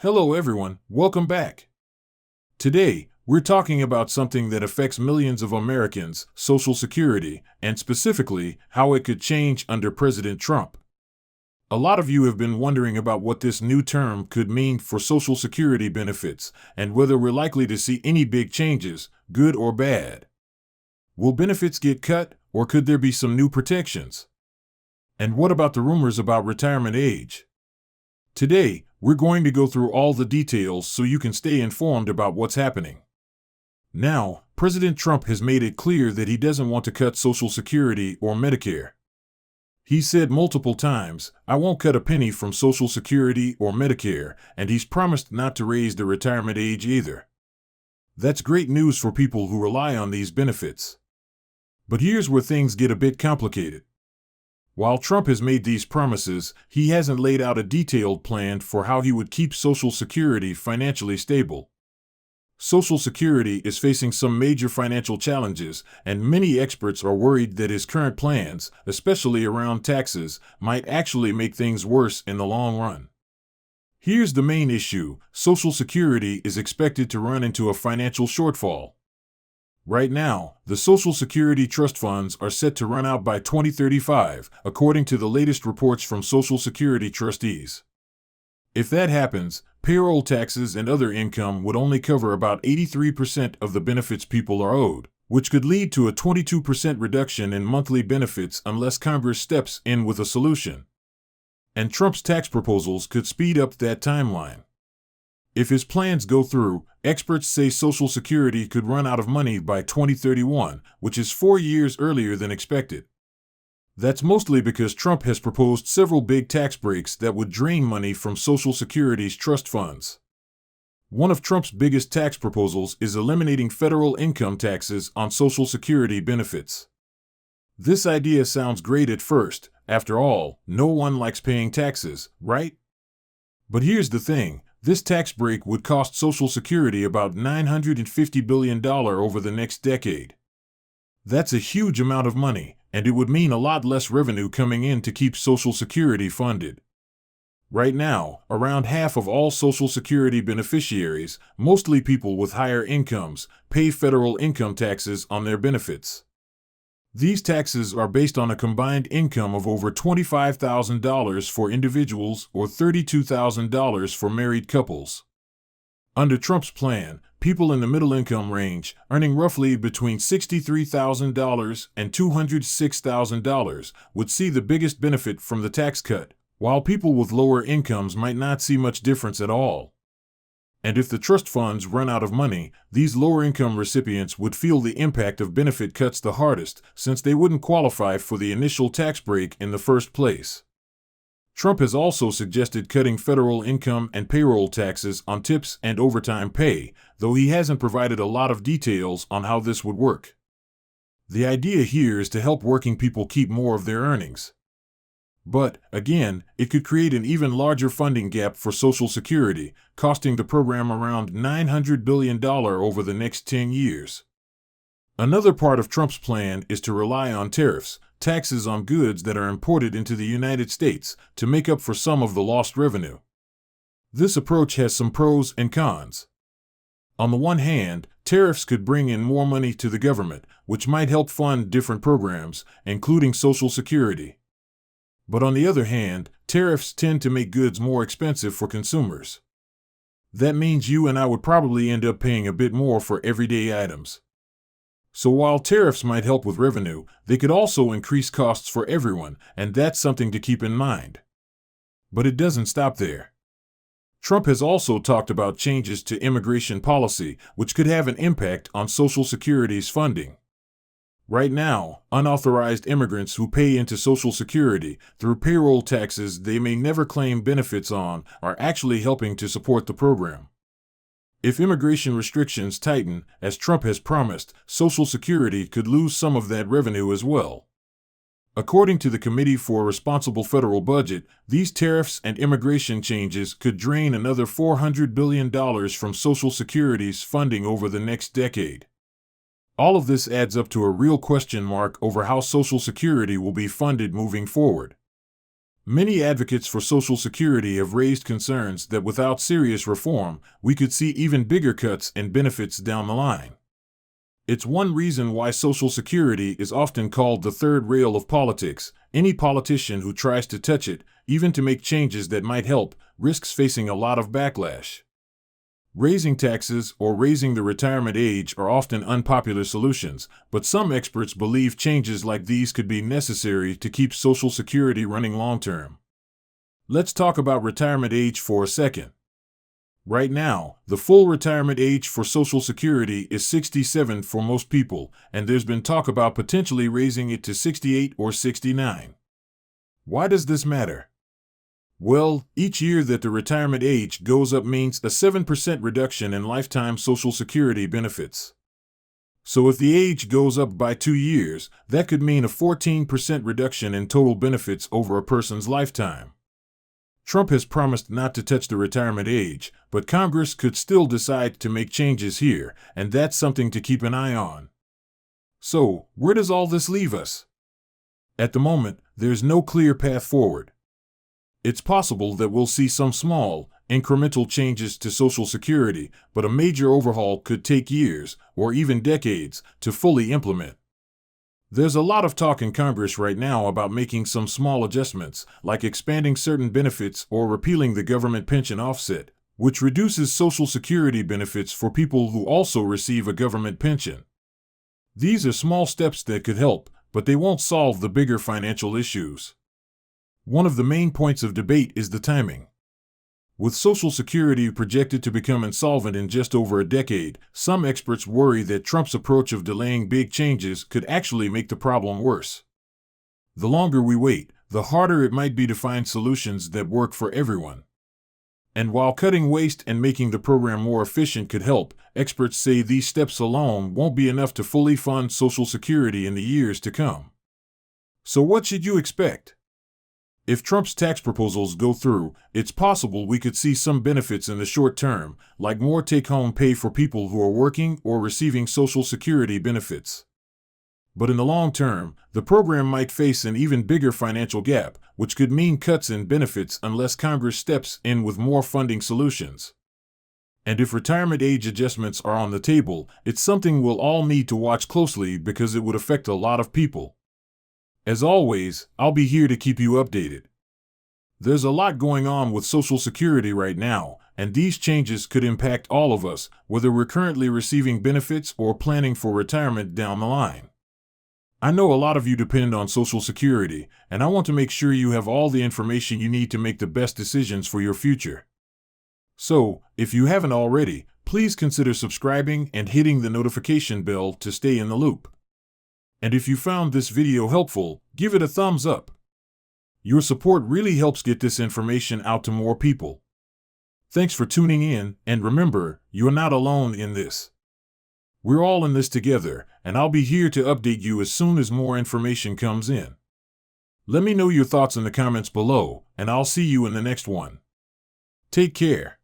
Hello everyone, welcome back. Today, we're talking about something that affects millions of Americans, Social Security, and specifically, how it could change under President Trump. A lot of you have been wondering about what this new term could mean for Social Security benefits and whether we're likely to see any big changes, good or bad. Will benefits get cut, or could there be some new protections? And what about the rumors about retirement age? Today, we're going to go through all the details so you can stay informed about what's happening. Now, President Trump has made it clear that he doesn't want to cut Social Security or Medicare. He said multiple times, "I won't cut a penny from Social Security or Medicare," and he's promised not to raise the retirement age either. That's great news for people who rely on these benefits. But here's where things get a bit complicated. While Trump has made these promises, he hasn't laid out a detailed plan for how he would keep Social Security financially stable. Social Security is facing some major financial challenges, and many experts are worried that his current plans, especially around taxes, might actually make things worse in the long run. Here's the main issue: Social Security is expected to run into a financial shortfall. Right now, the Social Security trust funds are set to run out by 2035, according to the latest reports from Social Security trustees. If that happens, payroll taxes and other income would only cover about 83% of the benefits people are owed, which could lead to a 22% reduction in monthly benefits unless Congress steps in with a solution. And Trump's tax proposals could speed up that timeline. If his plans go through, experts say Social Security could run out of money by 2031, which is 4 years earlier than expected. That's mostly because Trump has proposed several big tax breaks that would drain money from Social Security's trust funds. One of Trump's biggest tax proposals is eliminating federal income taxes on Social Security benefits. This idea sounds great at first. After all, no one likes paying taxes, right? But here's the thing. This tax break would cost Social Security about $950 billion over the next decade. That's a huge amount of money, and it would mean a lot less revenue coming in to keep Social Security funded. Right now, around half of all Social Security beneficiaries, mostly people with higher incomes, pay federal income taxes on their benefits. These taxes are based on a combined income of over $25,000 for individuals or $32,000 for married couples. Under Trump's plan, people in the middle income range, earning roughly between $63,000 and $206,000, would see the biggest benefit from the tax cut, while people with lower incomes might not see much difference at all. And if the trust funds run out of money, these lower-income recipients would feel the impact of benefit cuts the hardest, since they wouldn't qualify for the initial tax break in the first place. Trump has also suggested cutting federal income and payroll taxes on tips and overtime pay, though he hasn't provided a lot of details on how this would work. The idea here is to help working people keep more of their earnings. But, again, it could create an even larger funding gap for Social Security, costing the program around $900 billion over the next 10 years. Another part of Trump's plan is to rely on tariffs, taxes on goods that are imported into the United States, to make up for some of the lost revenue. This approach has some pros and cons. On the one hand, tariffs could bring in more money to the government, which might help fund different programs, including Social Security. But on the other hand, tariffs tend to make goods more expensive for consumers. That means you and I would probably end up paying a bit more for everyday items. So while tariffs might help with revenue, they could also increase costs for everyone, and that's something to keep in mind. But it doesn't stop there. Trump has also talked about changes to immigration policy, which could have an impact on Social Security's funding. Right now, unauthorized immigrants who pay into Social Security through payroll taxes they may never claim benefits on are actually helping to support the program. If immigration restrictions tighten, as Trump has promised, Social Security could lose some of that revenue as well. According to the Committee for a Responsible Federal Budget, these tariffs and immigration changes could drain another $400 billion from Social Security's funding over the next decade. All of this adds up to a real question mark over how Social Security will be funded moving forward. Many advocates for Social Security have raised concerns that without serious reform, we could see even bigger cuts in benefits down the line. It's one reason why Social Security is often called the third rail of politics. Any politician who tries to touch it, even to make changes that might help, risks facing a lot of backlash. Raising taxes or raising the retirement age are often unpopular solutions, but some experts believe changes like these could be necessary to keep Social Security running long-term. Let's talk about retirement age for a second. Right now, the full retirement age for Social Security is 67 for most people, and there's been talk about potentially raising it to 68 or 69. Why does this matter? Well, each year that the retirement age goes up means a 7% reduction in lifetime Social Security benefits. So if the age goes up by 2 years, that could mean a 14% reduction in total benefits over a person's lifetime. Trump has promised not to touch the retirement age, but Congress could still decide to make changes here, and that's something to keep an eye on. So, where does all this leave us? At the moment, there's no clear path forward. It's possible that we'll see some small, incremental changes to Social Security, but a major overhaul could take years, or even decades, to fully implement. There's a lot of talk in Congress right now about making some small adjustments, like expanding certain benefits or repealing the government pension offset, which reduces Social Security benefits for people who also receive a government pension. These are small steps that could help, but they won't solve the bigger financial issues. One of the main points of debate is the timing. With Social Security projected to become insolvent in just over a decade, some experts worry that Trump's approach of delaying big changes could actually make the problem worse. The longer we wait, the harder it might be to find solutions that work for everyone. And while cutting waste and making the program more efficient could help, experts say these steps alone won't be enough to fully fund Social Security in the years to come. So what should you expect? If Trump's tax proposals go through, it's possible we could see some benefits in the short term, like more take-home pay for people who are working or receiving Social Security benefits. But in the long term, the program might face an even bigger financial gap, which could mean cuts in benefits unless Congress steps in with more funding solutions. And if retirement age adjustments are on the table, it's something we'll all need to watch closely because it would affect a lot of people. As always, I'll be here to keep you updated. There's a lot going on with Social Security right now, and these changes could impact all of us, whether we're currently receiving benefits or planning for retirement down the line. I know a lot of you depend on Social Security, and I want to make sure you have all the information you need to make the best decisions for your future. So, if you haven't already, please consider subscribing and hitting the notification bell to stay in the loop. And if you found this video helpful, give it a thumbs up. Your support really helps get this information out to more people. Thanks for tuning in, and remember, you're not alone in this. We're all in this together, and I'll be here to update you as soon as more information comes in. Let me know your thoughts in the comments below, and I'll see you in the next one. Take care.